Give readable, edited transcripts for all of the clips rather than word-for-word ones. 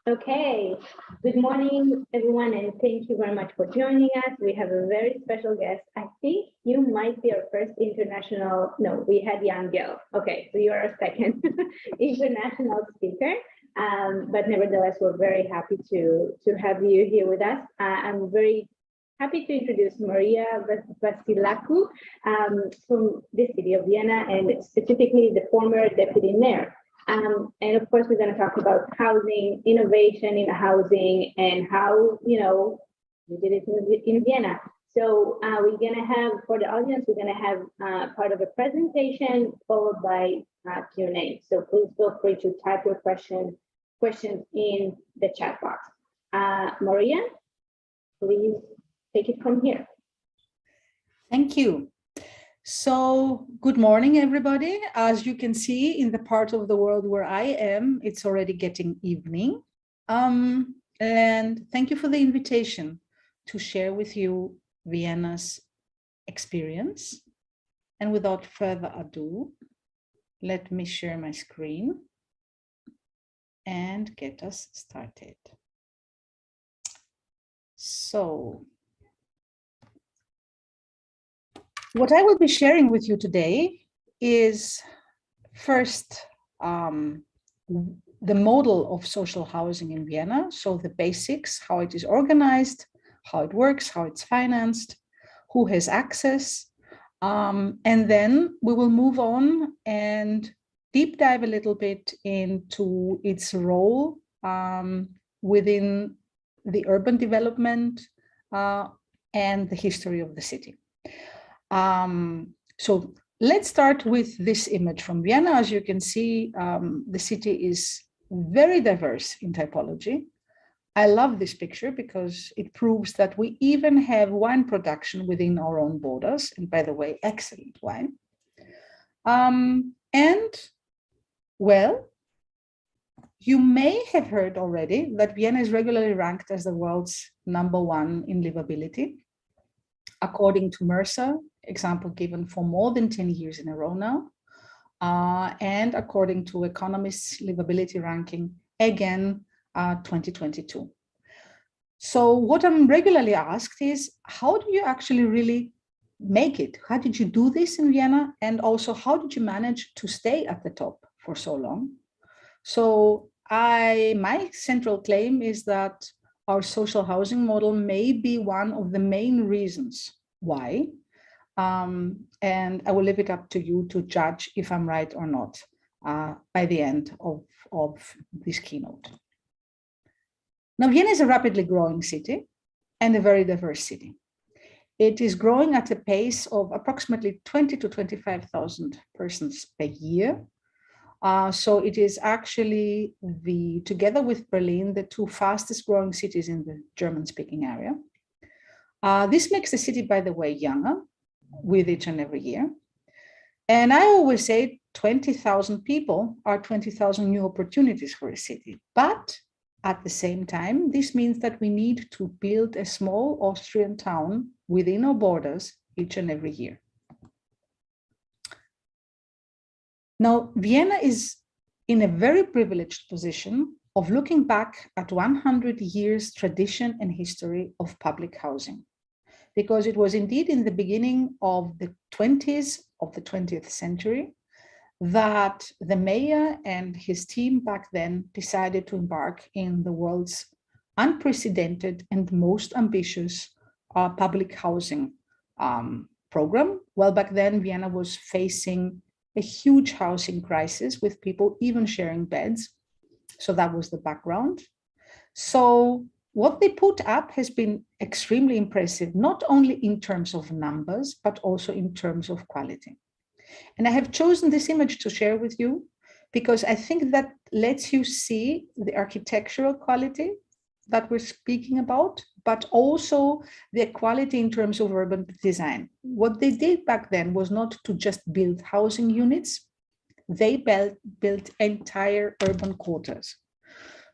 Okay, good morning, everyone, and thank you very much for joining us. We have a very special guest. I think you might be our first international, no, we had Young Girl. Okay, so you're our second international speaker. But nevertheless, we're very happy to have you here with us. I'm very happy to introduce Maria Vassilakou from the city of Vienna, and specifically the former deputy mayor. And of course, we're going to talk about housing, innovation in housing, and how, you did it in Vienna. So we're going to have, for the audience, we're going to have part of a presentation followed by Q&A. So please feel free to type your questions in the chat box. Maria, please take it from here. Thank you. So good morning, everybody. As you can see, in the part of the world where I am, it's already getting evening. And thank you for the invitation to share with you Vienna's experience. And without further ado, let me share my screen and get us started. So what I will be sharing with you today is first the model of social housing in Vienna. So the basics, how it is organized, how it works, how it's financed, who has access. And then we will move on and deep dive a little bit into its role within the urban development and the history of the city. So let's start with this image from Vienna. As you can see, the city is very diverse in typology. I love this picture because it proves that we even have wine production within our own borders. And by the way, excellent wine. And well, you may have heard already that Vienna is regularly ranked as the world's #1 in livability, according to Mercer, example given for more than 10 years in a row now, and according to Economist's livability ranking, again, 2022. So what I'm regularly asked is, how do you actually really make it? How did you do this in Vienna? And also, how did you manage to stay at the top for so long? So my central claim is that our social housing model may be one of the main reasons why. And I will leave it up to you to judge if I'm right or not by the end of this keynote. Now, Vienna is a rapidly growing city and a very diverse city. It is growing at a pace of approximately 20 to 25,000 persons per year. So it is actually together with Berlin, the two fastest growing cities in the German-speaking area. This makes the city, by the way, younger with each and every year. And I always say 20,000 people are 20,000 new opportunities for a city. But at the same time, this means that we need to build a small Austrian town within our borders each and every year. Now, Vienna is in a very privileged position of looking back at 100 years tradition and history of public housing, because it was indeed in the beginning of the 20s of the 20th century that the mayor and his team back then decided to embark in the world's unprecedented and most ambitious public housing program. Well, back then, Vienna was facing a huge housing crisis with people even sharing beds. So that was the background. So what they put up has been extremely impressive, not only in terms of numbers, but also in terms of quality. And I have chosen this image to share with you because I think that lets you see the architectural quality that we're speaking about, but also the quality in terms of urban design. What they did back then was not to just build housing units, they built entire urban quarters.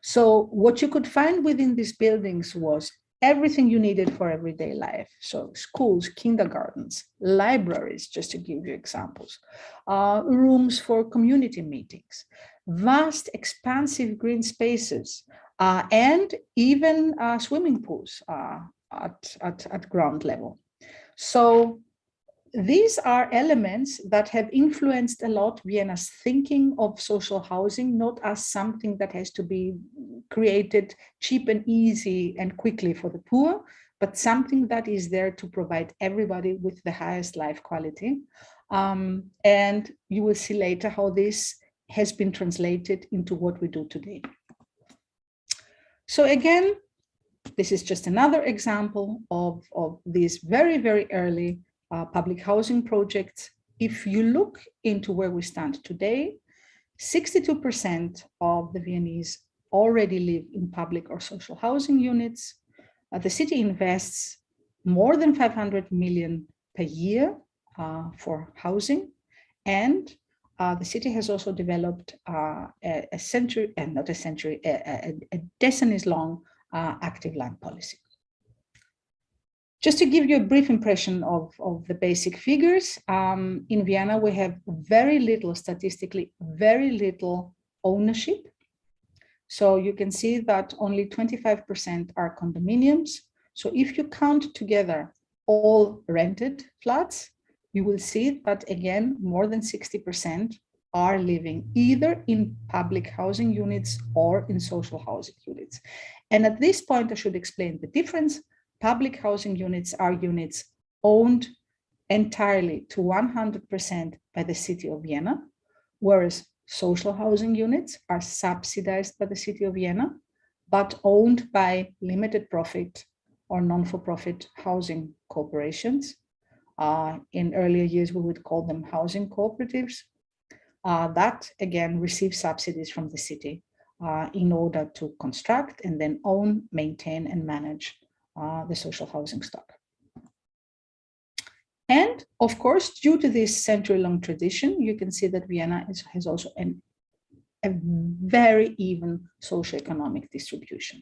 So what you could find within these buildings was everything you needed for everyday life. So schools, kindergartens, libraries, just to give you examples, rooms for community meetings, vast, expansive green spaces, and even swimming pools at ground level. So these are elements that have influenced a lot Vienna's thinking of social housing, not as something that has to be created cheap and easy and quickly for the poor, but something that is there to provide everybody with the highest life quality. And you will see later how this has been translated into what we do today. So again, this is just another example of these very, very early public housing projects. If you look into where we stand today, 62% of the Viennese already live in public or social housing units. The city invests more than 500 million per year for housing. And the city has also developed a decades long active land policy. Just to give you a brief impression of the basic figures, in Vienna, we have statistically very little ownership. So you can see that only 25% are condominiums. So if you count together all rented flats, you will see that again, more than 60% are living either in public housing units or in social housing units. And at this point, I should explain the difference. Public housing units are units owned entirely to 100% by the city of Vienna, whereas social housing units are subsidized by the city of Vienna, but owned by limited profit or non-for-profit housing corporations. In earlier years, we would call them housing cooperatives. That again receive subsidies from the city in order to construct and then own, maintain, and manage the social housing stock. And of course, due to this century-long tradition, you can see that Vienna has also a very even socioeconomic distribution.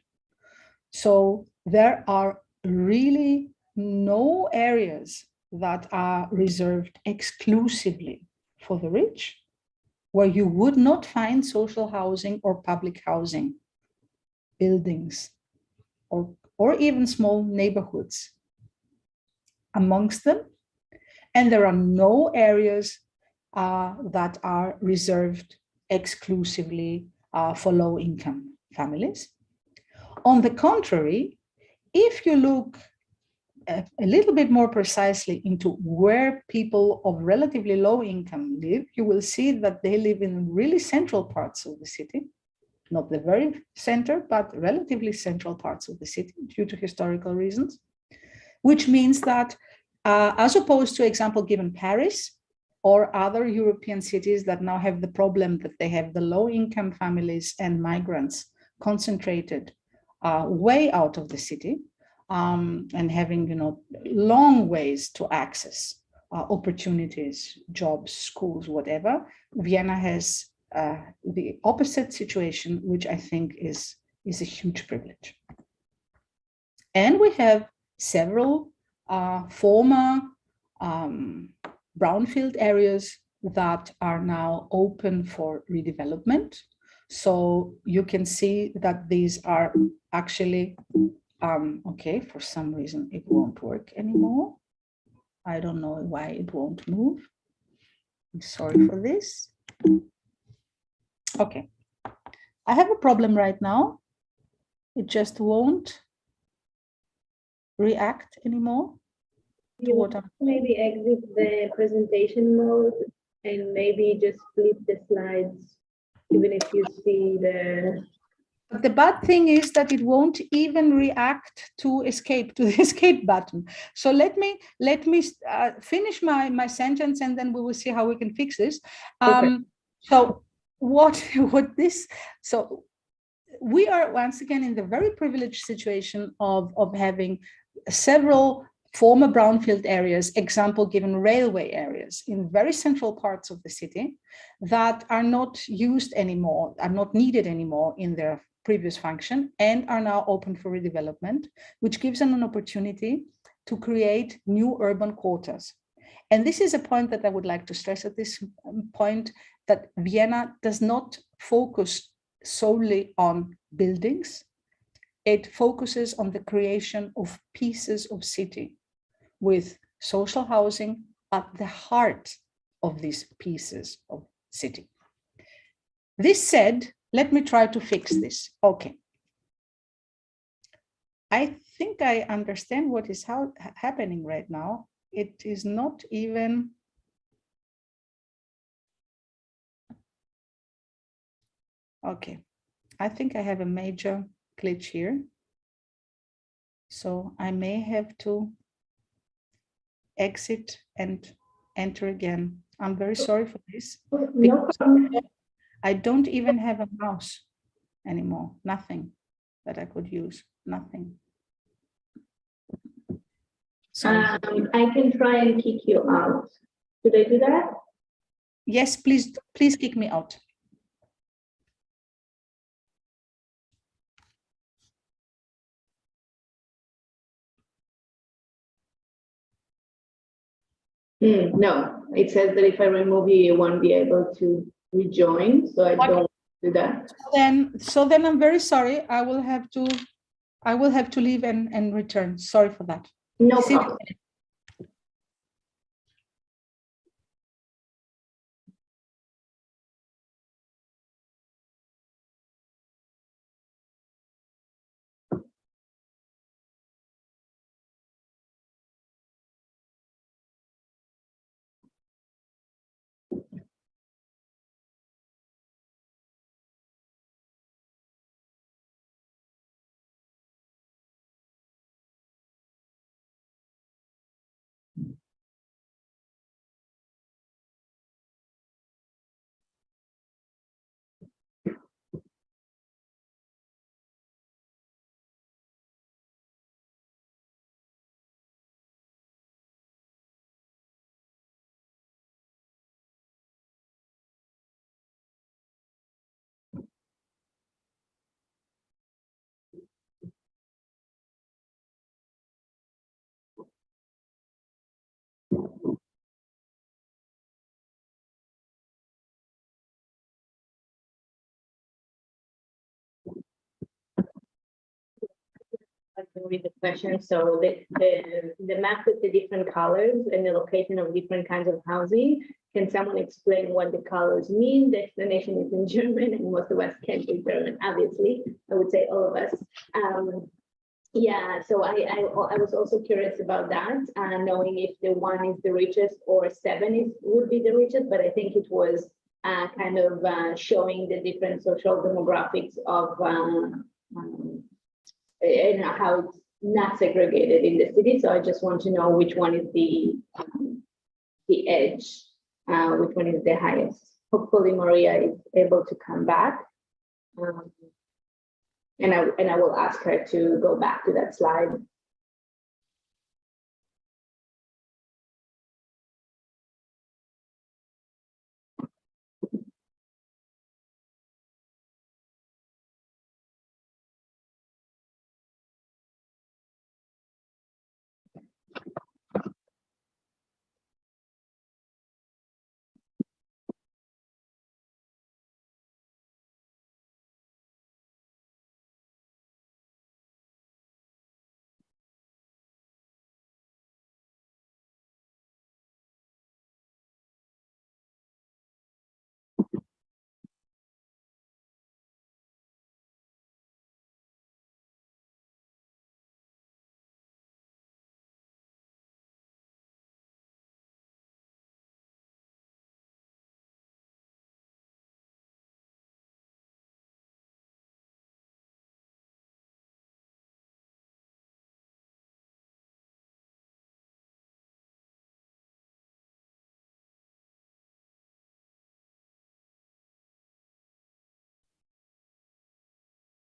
So there are really no areas that are reserved exclusively for the rich, where you would not find social housing or public housing buildings or even small neighborhoods amongst them. And there are no areas that are reserved exclusively for low-income families. On the contrary, if you look a little bit more precisely into where people of relatively low income live, you will see that they live in really central parts of the city, not the very center, but relatively central parts of the city due to historical reasons, which means that as opposed to example given Paris or other European cities that now have the problem that they have the low income families and migrants concentrated way out of the city, and having long ways to access opportunities, jobs, schools, whatever. Vienna has the opposite situation, which I think is a huge privilege. And we have several former brownfield areas that are now open for redevelopment. So you can see that these are actually okay, for some reason it won't work anymore. I don't know why it won't move. I'm sorry for this. Okay, I have a problem right now. It just won't react anymore to what I'm maybe exit the presentation mode and maybe just flip the slides, even if you see the... But the bad thing is that it won't even react to the escape button. So let me finish my sentence, and then we will see how we can fix this. Okay. So so we are once again in the very privileged situation of having several former brownfield areas, example given railway areas in very central parts of the city that are not used anymore, are not needed anymore in their previous function, and are now open for redevelopment, which gives them an opportunity to create new urban quarters. And this is a point that I would like to stress at this point, that Vienna does not focus solely on buildings. It focuses on the creation of pieces of city with social housing at the heart of these pieces of city. This said, let me try to fix this. Okay. I think I understand what is happening right now. It is not even. Okay, I think I have a major glitch here. So I may have to exit and enter again. I'm very sorry for this. No problem. I don't even have a mouse anymore. Nothing that I could use. Nothing. So I can try and kick you out. Should I do that? yes, please kick me out. No, it says that if I remove you, you won't be able to rejoin. So I don't do that. So then I'm very sorry. I will have to leave and return. Sorry for that. No problem. I can read the question. So the map with the different colors and the location of different kinds of housing. Can someone explain what the colors mean? The explanation is in German, and most of us can't read German, obviously. I would say all of us. Yeah, so I was also curious about that, knowing if the 1 is the richest or 7 would be the richest, but I think it was kind of showing the different social demographics of and how it's not segregated in the city. So I just want to know which one is the edge, which one is the highest. Hopefully Maria is able to come back. And I will ask her to go back to that slide.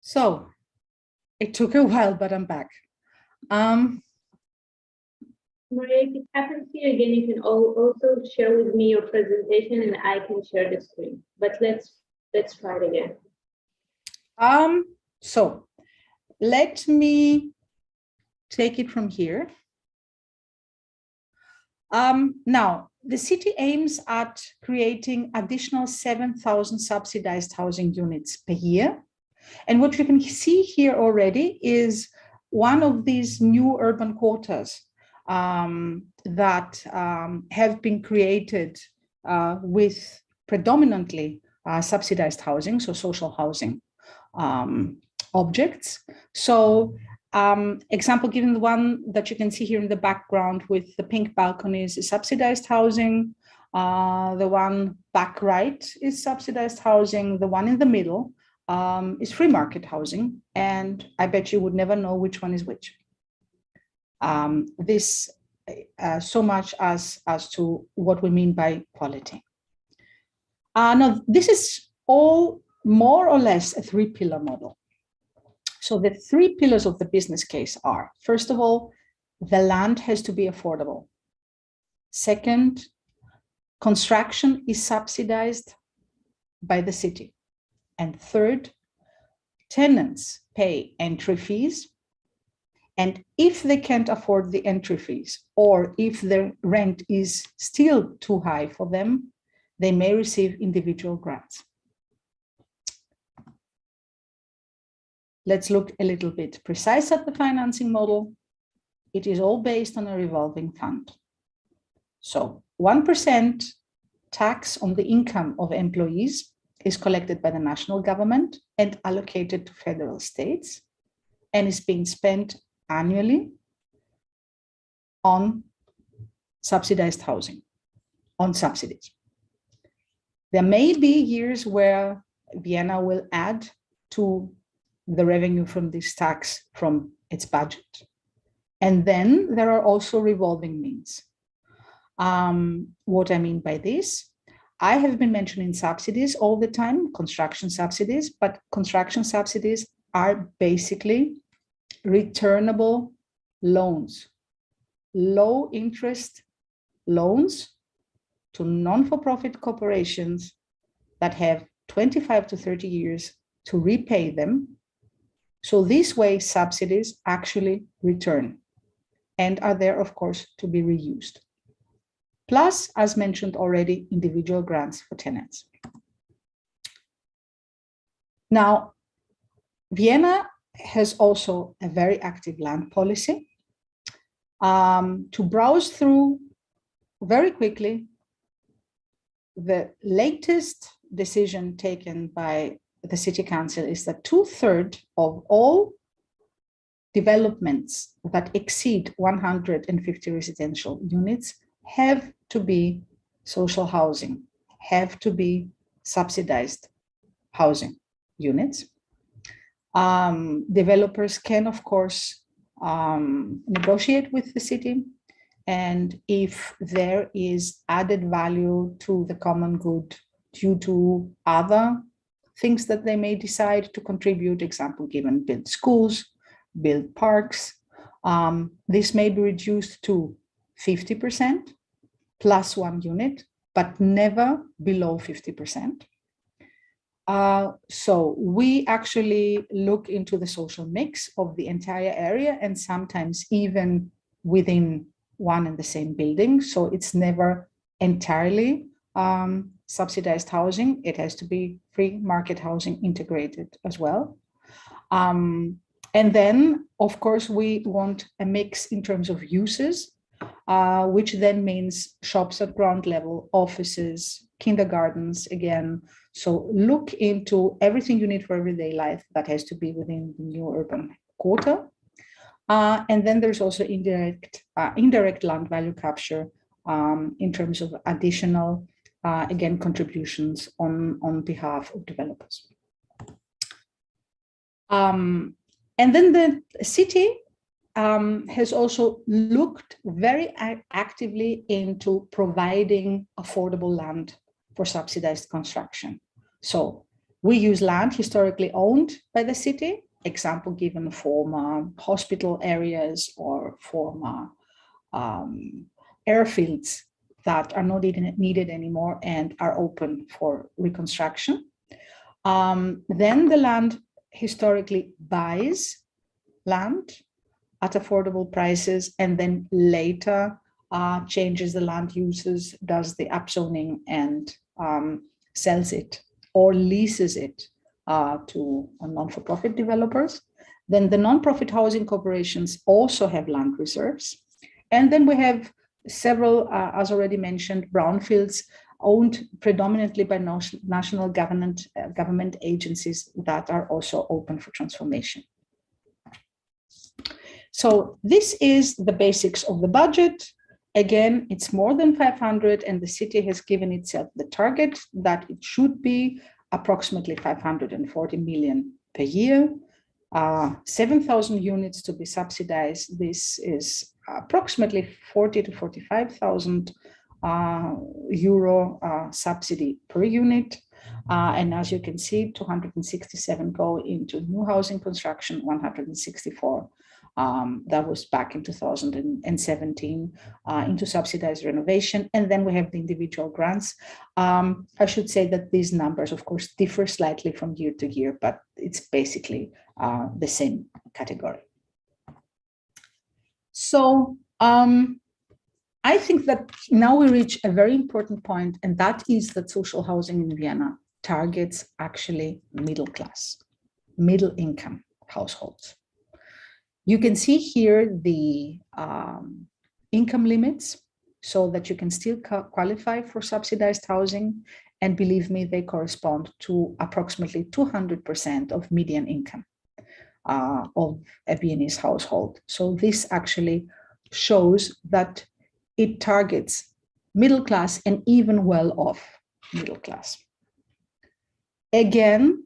So it took a while, but I'm back. Maria, if it happens to you again, you can also share with me your presentation and I can share the screen. But let's try it again. So let me take it from here. Now, the city aims at creating additional 7,000 subsidized housing units per year. And what you can see here already is one of these new urban quarters that have been created with predominantly subsidized housing, so social housing objects. So example given, the one that you can see here in the background with the pink balconies is subsidized housing. The one back right is subsidized housing. The one in the middle is free market housing. And I bet you would never know which one is which. This so much as to what we mean by quality. Now, this is all more or less a three-pillar model. So the three pillars of the business case are, first of all, the land has to be affordable. Second, construction is subsidized by the city. And third, tenants pay entry fees. And if they can't afford the entry fees, or if the rent is still too high for them, they may receive individual grants. Let's look a little bit precise at the financing model. It is all based on a revolving fund. So 1% tax on the income of employees is collected by the national government and allocated to federal states and is being spent annually on subsidized housing, on subsidies. There may be years where Vienna will add to the revenue from this tax from its budget. And then there are also revolving means. What I mean by this, I have been mentioning subsidies all the time, construction subsidies, but construction subsidies are basically returnable loans, low interest loans to non-for-profit corporations that have 25 to 30 years to repay them. So this way, subsidies actually return and are there, of course, to be reused. Plus, as mentioned already, individual grants for tenants. Now, Vienna has also a very active land policy. To browse through very quickly, the latest decision taken by the City Council is that 2/3 of all developments that exceed 150 residential units have to be social housing, have to be subsidized housing units. Developers can, of course, negotiate with the city, and if there is added value to the common good due to other things that they may decide to contribute, example given, build schools, build parks, this may be reduced to 50% plus one unit, but never below 50%. So we actually look into the social mix of the entire area and sometimes even within one and the same building. So it's never entirely subsidized housing. It has to be free market housing integrated as well. And then, of course, we want a mix in terms of uses, which then means shops at ground level, offices, kindergartens, again. So look into everything you need for everyday life that has to be within the new urban quarter. And then there's also indirect land value capture in terms of additional, again, contributions on behalf of developers. And then the city has also looked very actively into providing affordable land for subsidized construction. So we use land historically owned by the city, example given former hospital areas or former airfields that are not needed anymore and are open for reconstruction. Then the land historically buys land at affordable prices and then later changes the land uses, does the upzoning, and sells it or leases it to non-for-profit developers. Then the non-profit housing corporations also have land reserves. And then we have several, as already mentioned, brownfields owned predominantly by national government agencies that are also open for transformation. So this is the basics of the budget. Again, it's more than 500, and the city has given itself the target that it should be approximately 540 million per year. 7,000 units to be subsidized. This is approximately 40 to 45,000 euro subsidy per unit. And as you can see, 267 go into new housing construction, 164 that was back in 2017 into subsidized renovation. And then we have the individual grants. I should say that these numbers, of course, differ slightly from year to year, but it's basically the same category. So I think that now we reach a very important point, and that is that social housing in Vienna targets actually middle class, middle income households. You can see here the income limits so that you can still qualify for subsidized housing. And believe me, they correspond to approximately 200% of median income of a Viennese household. So this actually shows that it targets middle class and even well-off middle class. Again,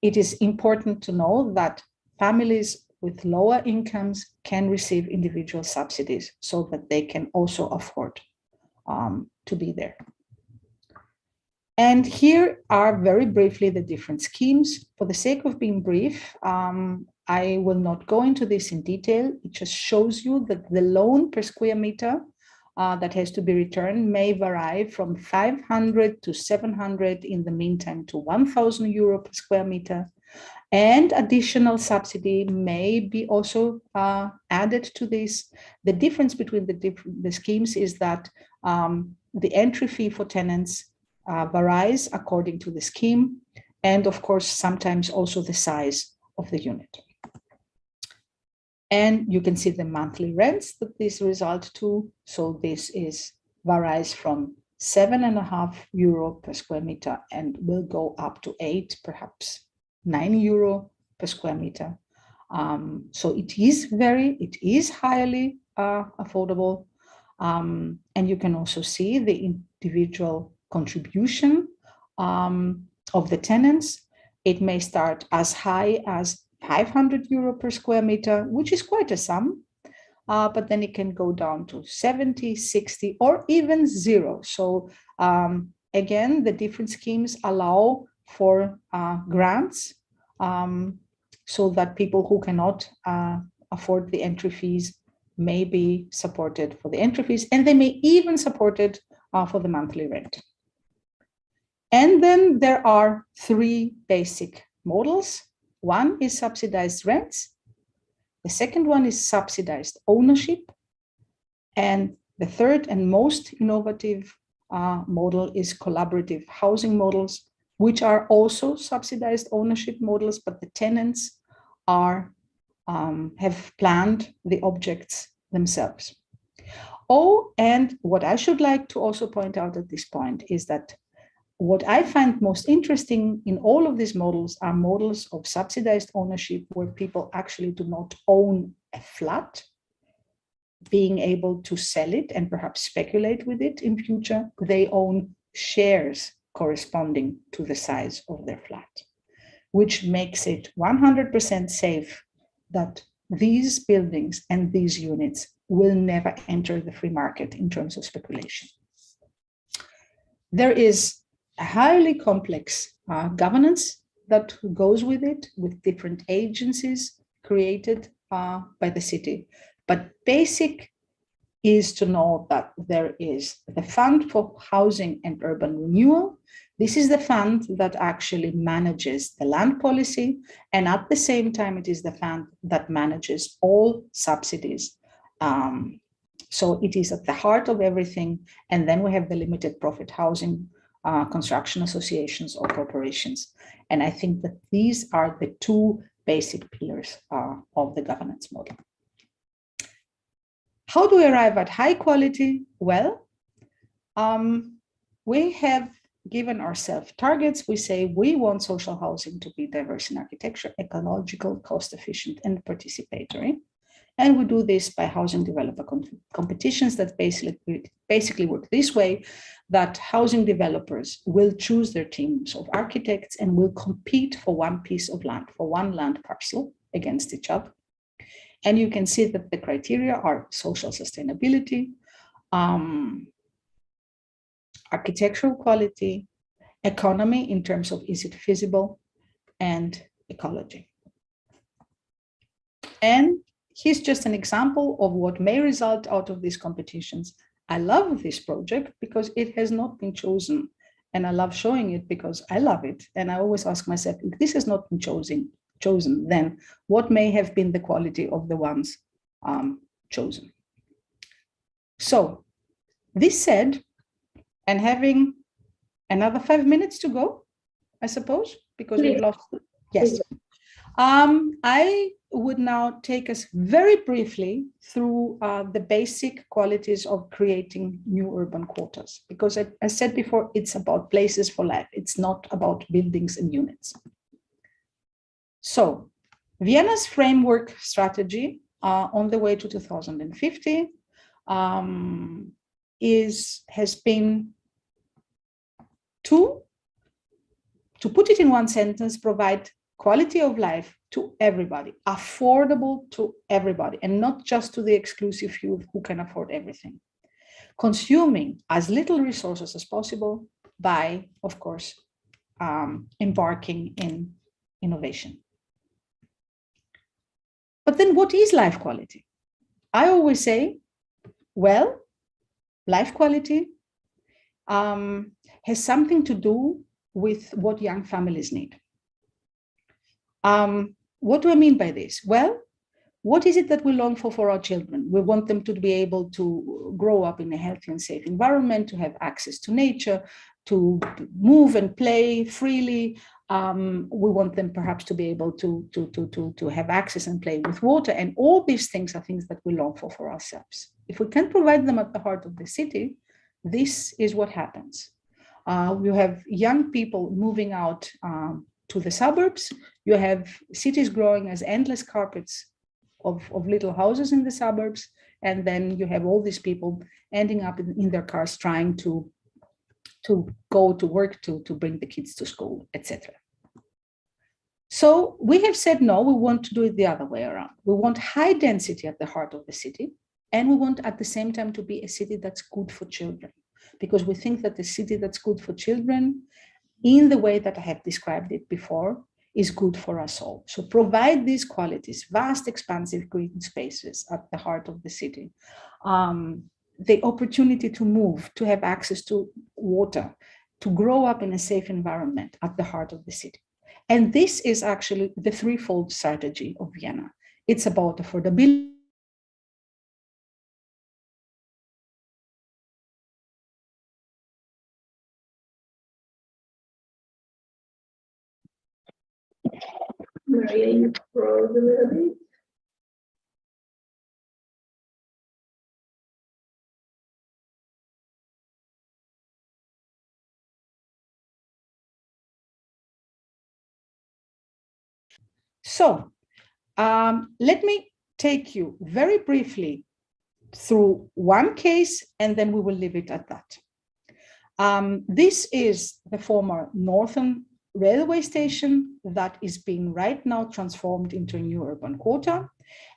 it is important to know that families with lower incomes can receive individual subsidies so that they can also afford to be there. And here are very briefly the different schemes. For the sake of being brief, I will not go into this in detail. It just shows you that the loan per square meter that has to be returned may vary from 500 to 700, in the meantime to 1,000 euro per square meter. And additional subsidy may be also added to this. The difference between the schemes is that the entry fee for tenants varies according to the scheme, and of course, sometimes also the size of the unit. And you can see the monthly rents that this result to. So this varies from 7.5 euro per square meter and will go up to 8, perhaps 9 euro per square meter. So it is highly affordable. And you can also see the individual contribution of the tenants. It may start as high as 500 euro per square meter, which is quite a sum, but then it can go down to 70, 60, or even 0. So again, the different schemes allow for grants so that people who cannot afford the entry fees may be supported for the entry fees, and they may even supported for the monthly rent. And then there are 3 basic models. One is subsidized rents. The second one is subsidized ownership. And the third and most innovative model is collaborative housing models, which are also subsidized ownership models, but the tenants have planned the objects themselves. Oh, and what I should like to also point out at this point is that what I find most interesting in all of these models are models of subsidized ownership where people actually do not own a flat, being able to sell it and perhaps speculate with it in future. They own shares corresponding to the size of their flat, which makes it 100% safe that these buildings and these units will never enter the free market in terms of speculation. There is a highly complex governance that goes with it, with different agencies created by the city. But basic is to know that there is the Fund for Housing and Urban Renewal. This is the fund that actually manages the land policy, and at the same time, it is the fund that manages all subsidies So it is at the heart of everything. And then we have the limited profit housing construction associations or corporations. And I think that these are the two basic pillars of the governance model. How do we arrive at high quality? Well, we have given ourselves targets. We say we want social housing to be diverse in architecture, ecological, cost efficient, and participatory. And we do this by housing developer competitions that basically work this way, that housing developers will choose their teams of architects and will compete for one piece of land, for one land parcel against each other. And you can see that the criteria are social sustainability, architectural quality, economy in terms of is it feasible, and ecology. And here's just an example of what may result out of these competitions. I love this project because it has not been chosen. And I love showing it because I love it. And I always ask myself, if this has not been chosen, then what may have been the quality of the ones chosen? So this said, and having another 5 minutes to go, I suppose, because we've lost, yes. I would now take us very briefly through the basic qualities of creating new urban quarters, because as I said before, it's about places for life. It's not about buildings and units. So Vienna's framework strategy on the way to 2050 has been to put it in one sentence, provide quality of life to everybody, affordable to everybody, and not just to the exclusive few who can afford everything. Consuming as little resources as possible by, of course, embarking in innovation. But then what is life quality? I always say, well, life quality has something to do with what young families need. What do I mean by this? Well, what is it that we long for our children? We want them to be able to grow up in a healthy and safe environment, to have access to nature, to move and play freely. We want them perhaps to be able to have access and play with water. And all these things are things that we long for ourselves. If we can provide them at the heart of the city, this is what happens. You have young people moving out to the suburbs. You have cities growing as endless carpets of little houses in the suburbs. And then you have all these people ending up in their cars trying to go to work, to bring the kids to school, etc. So we have said, no, we want to do it the other way around. We want high density at the heart of the city. And we want at the same time to be a city that's good for children, because we think that the city that's good for children, in the way that I have described it before, is good for us all. So provide these qualities, vast, expansive green spaces at the heart of the city, the opportunity to move, to have access to water, to grow up in a safe environment at the heart of the city. And this is actually the threefold strategy of Vienna. It's about affordability, Maria, you froze a little bit. So let me take you very briefly through one case, and then we will leave it at that. This is the former Northern Railway Station that is being right now transformed into a new urban quarter.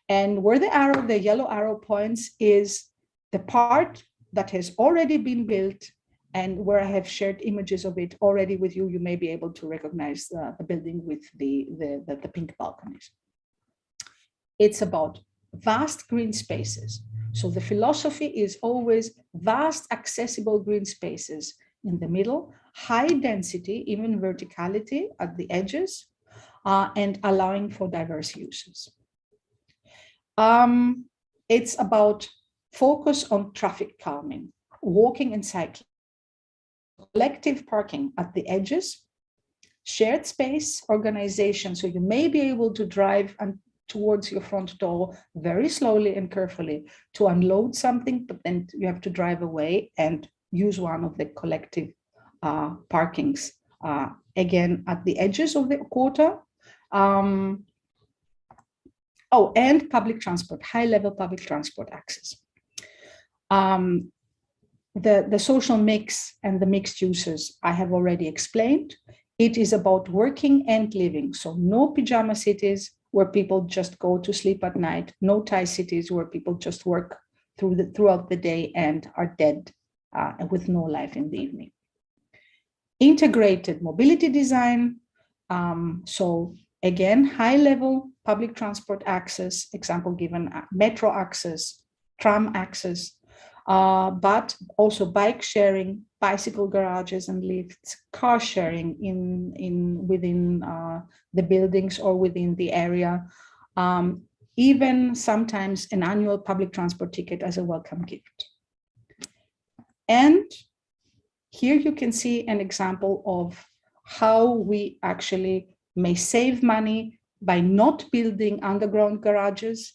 And where the yellow arrow points is the part that has already been built, and where I have shared images of it already with you. You may be able to recognize the building with the pink balconies. It's about vast green spaces. So the philosophy is always vast, accessible green spaces in the middle, high density, even verticality at the edges, and allowing for diverse uses. It's about focus on traffic calming, walking and cycling, collective parking at the edges, shared space organization, so you may be able to drive towards your front door very slowly and carefully to unload something, but then you have to drive away and use one of the collective parkings, again, at the edges of the quarter. And public transport, high-level public transport access. The social mix and the mixed uses I have already explained. It is about working and living. So no pajama cities where people just go to sleep at night, no tie cities where people just work throughout the day and are dead with no life in the evening. Integrated mobility design. So again, high-level public transport access, example given, metro access, tram access, but also bike sharing, bicycle garages and lifts, car sharing within the buildings or within the area, even sometimes an annual public transport ticket as a welcome gift. And here you can see an example of how we actually may save money by not building underground garages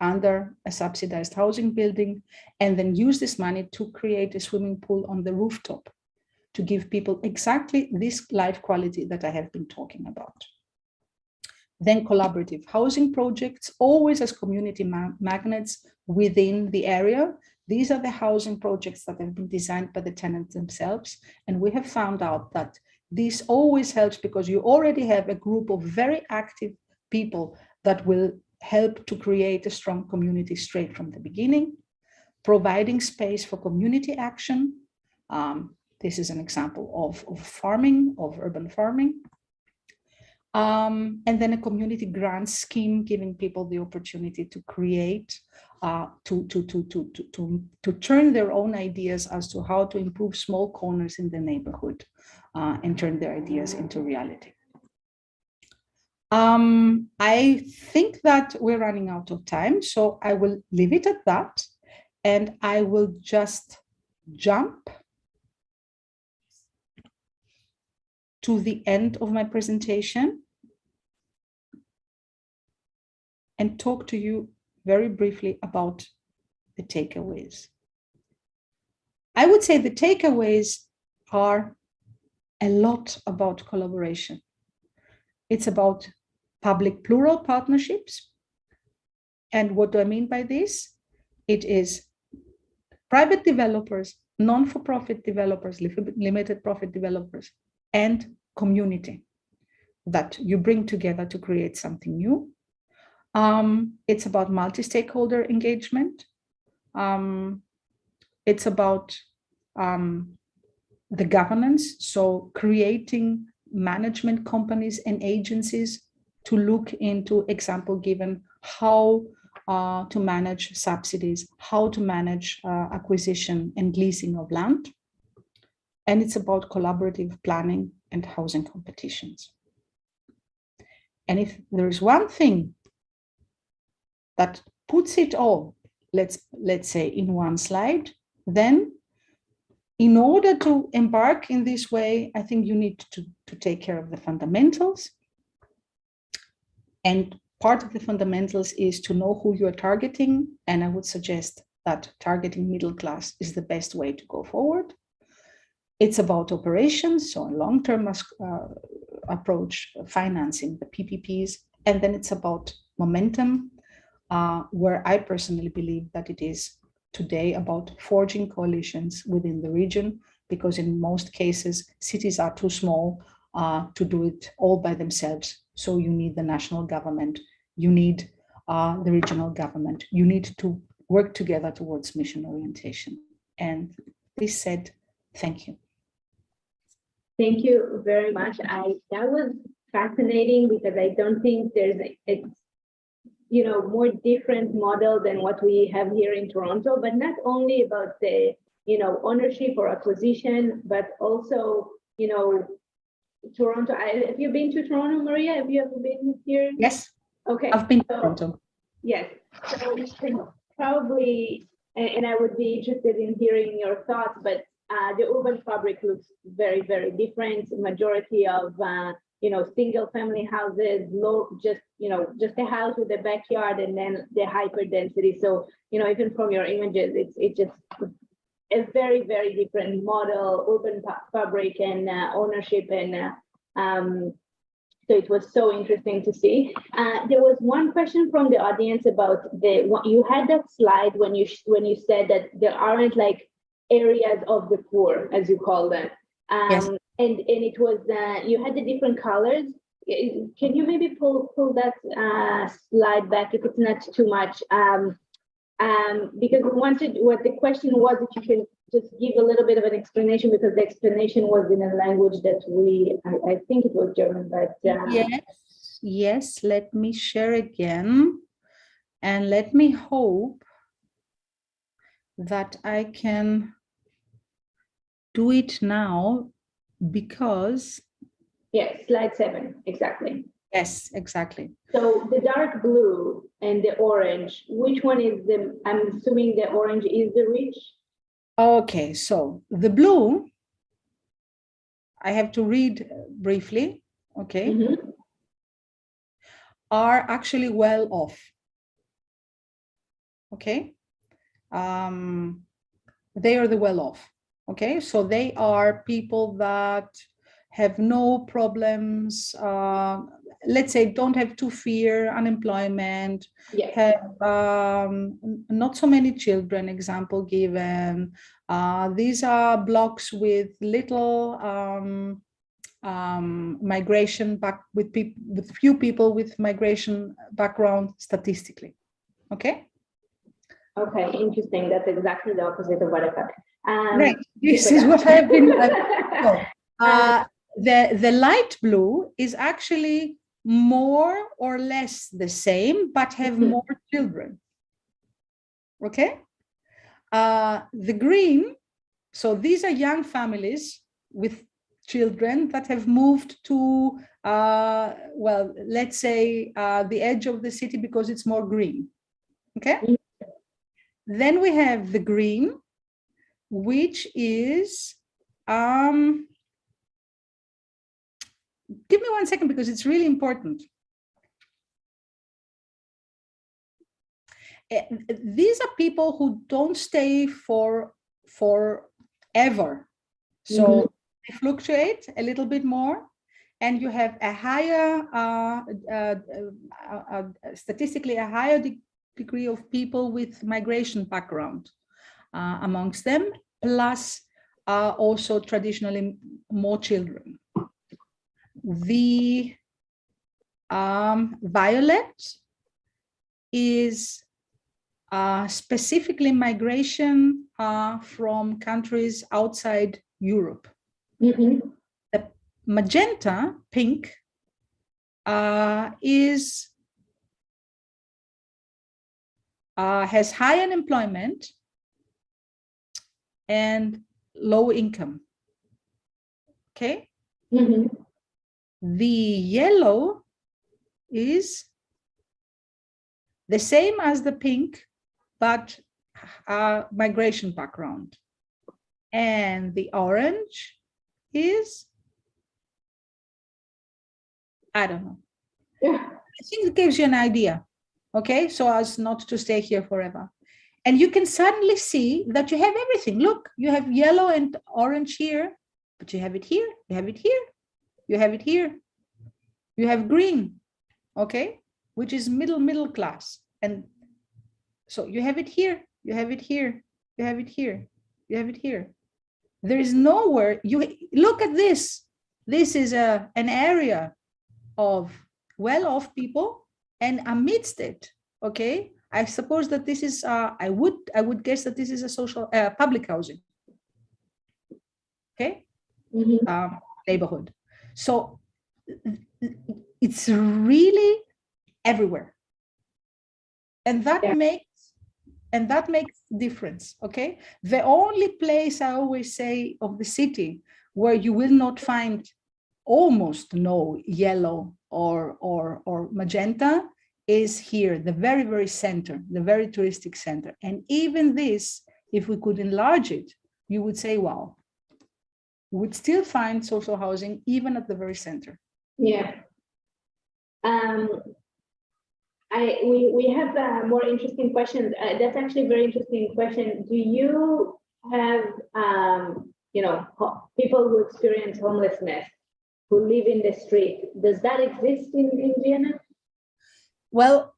under a subsidized housing building, and then use this money to create a swimming pool on the rooftop to give people exactly this life quality that I have been talking about. Then collaborative housing projects, always as community magnets within the area. These are the housing projects that have been designed by the tenants themselves. And we have found out that this always helps because you already have a group of very active people that will help to create a strong community straight from the beginning, providing space for community action. This is an example of farming, of urban farming. And then a community grant scheme, giving people the opportunity to create, to turn their own ideas as to how to improve small corners in the neighborhood and turn their ideas into reality. I think that we're running out of time, so I will leave it at that, and I will just jump to the end of my presentation and talk to you very briefly about the takeaways. I would say the takeaways are a lot about collaboration. It's about public plural partnerships. And what do I mean by this? It is private developers, non-for-profit developers, limited profit developers, and community that you bring together to create something new. It's about multi-stakeholder engagement. It's about the governance, so creating management companies and agencies to look into, example given, how to manage subsidies, how to manage acquisition and leasing of land. And it's about collaborative planning and housing competitions. And if there is one thing that puts it all, let's say, in one slide, then in order to embark in this way, I think you need to take care of the fundamentals. And part of the fundamentals is to know who you're targeting. And I would suggest that targeting middle class is the best way to go forward. It's about operations, so a long-term approach, financing the PPPs. And then it's about momentum, where I personally believe that it is today about forging coalitions within the region, because in most cases, cities are too small to do it all by themselves. So you need the national government, you need the regional government, you need to work together towards mission orientation. And this said, thank you. Thank you very much. That was fascinating because I don't think there's a more different model than what we have here in Toronto, but not only about the, ownership or acquisition, but also, Toronto. Have you been to Toronto, Maria? Have you ever been here? Yes. Okay. I've been to Toronto. Yes. So probably and I would be interested in hearing your thoughts, but the urban fabric looks very, very different. Majority of, single family houses, just a house with a backyard and then the hyper density. So, even from your images, it's just a very, very different model, urban fabric and ownership. And so it was so interesting to see. There was one question from the audience about you had that slide when you said that there aren't like areas of the poor, as you call them. Yes. And it was, you had the different colors. Can you maybe pull that slide back if it's not too much? Because what the question was, if you can just give a little bit of an explanation, because the explanation was in a language that I think it was German, but yes, let me share again, and let me hope that I can do it now, because yes, slide 7, exactly. yes, exactly. So the dark blue and the orange, which one is I'm assuming the orange is the rich? Okay, so the blue, I have to read briefly, okay, Mm-hmm. are actually well off, okay? They are the well off, okay? So they are people that have no problems, let's say don't have to fear unemployment, Yes. have not so many children, example given. These are blocks with little migration back, with few people with migration background statistically, okay? Okay, interesting. That's exactly the opposite of what I thought. Right, this is what I've been, the light blue is actually more or less the same, but have more children. Okay. The green, so these are young families with children that have moved to, well, let's say the edge of the city because it's more green. Okay. Then we have the green, which is, give me 1 second because it's really important. These are people who don't stay forever. So they fluctuate a little bit more, and you have a higher, statistically a higher degree of people with migration background amongst them, plus also traditionally more children. The violet is specifically migration from countries outside Europe. The magenta, pink, has high unemployment and low income. Okay. The yellow is the same as the pink, but migration background. And the orange is, I don't know. I think it gives you an idea, okay? So as not to stay here forever. And you can suddenly see that you have everything. Look, you have yellow and orange here, but you have it here, you have it here, you have it here. You have green, okay? Which is middle class. And so you have it here, you have it here, you have it here, you have it here. There is nowhere, you look at this. This is an area of well-off people, and amidst it, okay, I suppose that this is, I would guess that this is a social, public housing, okay, neighborhood. So it's really everywhere, and that makes difference. Okay, the only place I always say of the city where you will not find almost no yellow or magenta is here, the very, very center, the very touristic center. And even this, if we could enlarge it, you would say, wow, we would still find social housing even at the very center. Yeah. We have more interesting questions. That's actually a very interesting question. Do you have, people who experience homelessness, who live in the street? Does that exist in Vienna? Well,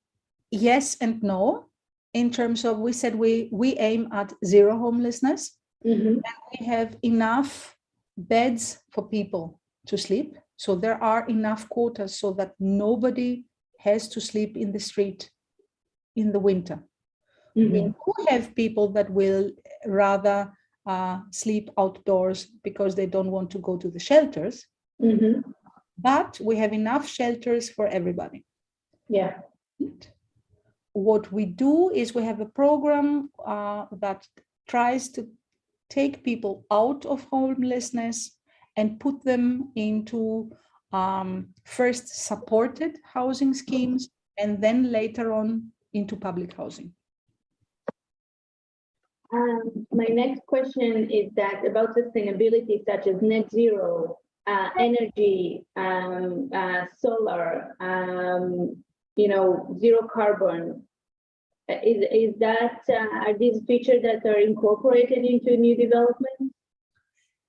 yes and no. In terms of, we said we aim at zero homelessness. Mm-hmm. And we have enough beds for people to sleep. So there are enough quotas so that nobody has to sleep in the street in the winter. Mm-hmm. We do have people that will rather sleep outdoors because they don't want to go to the shelters. Mm-hmm. But we have enough shelters for everybody. Yeah. What we do is we have a program that tries to take people out of homelessness and put them into first supported housing schemes and then later on into public housing. My next question is that about sustainability, such as net zero, energy, solar, zero carbon. Is that are these features that are incorporated into new development?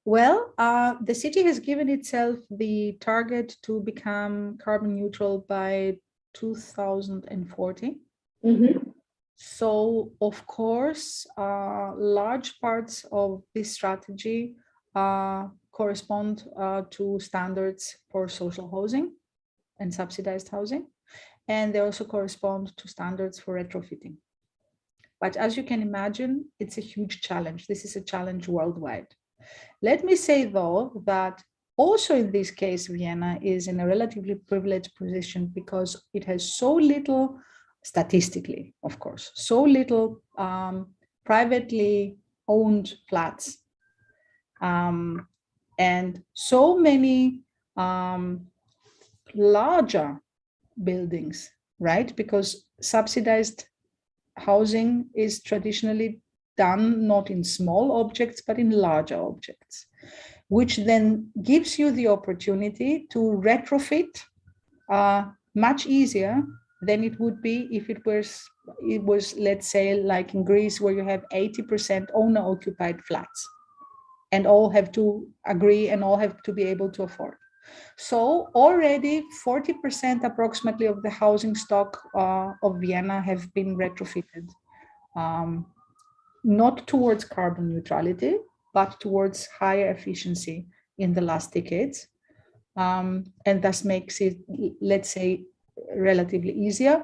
Well, the city has given itself the target to become carbon neutral by 2040. Mm-hmm. So, of course, large parts of this strategy correspond to standards for social housing and subsidized housing, and they also correspond to standards for retrofitting. But as you can imagine, it's a huge challenge. This is a challenge worldwide. Let me say, though, that also in this case, Vienna is in a relatively privileged position because it has so little, statistically, of course, so little privately owned flats and so many larger buildings, right? Because subsidized housing is traditionally done not in small objects, but in larger objects, which then gives you the opportunity to retrofit much easier than it would be if it was, let's say, like in Greece, where you have 80% owner-occupied flats, and all have to agree and all have to be able to afford. So already 40% approximately of the housing stock of Vienna have been retrofitted, not towards carbon neutrality, but towards higher efficiency in the last decades. And thus makes it, let's say, relatively easier.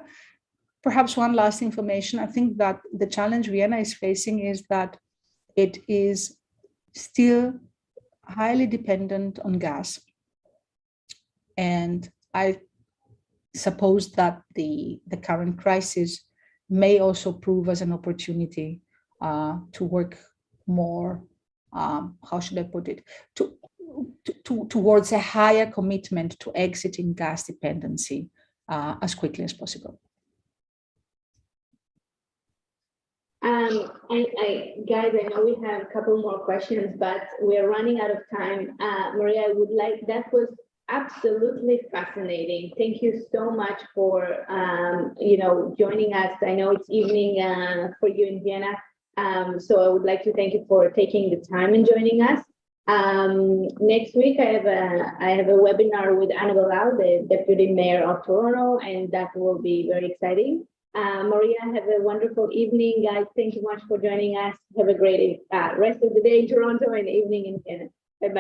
Perhaps one last information, I think that the challenge Vienna is facing is that it is still highly dependent on gas. And I suppose that the current crisis may also prove as an opportunity to work more, how should I put it, towards a higher commitment to exiting gas dependency as quickly as possible. Guys, I know we have a couple more questions, but we are running out of time. Maria, I would like, that was absolutely fascinating. Thank you so much for, joining us. I know it's evening for you in Vienna. So I would like to thank you for taking the time and joining us. Next week, I have a webinar with Anna Vassilakou, the Deputy Mayor of Toronto, and that will be very exciting. Maria, have a wonderful evening, guys. Thank you much for joining us. Have a great rest of the day in Toronto and evening in Vienna.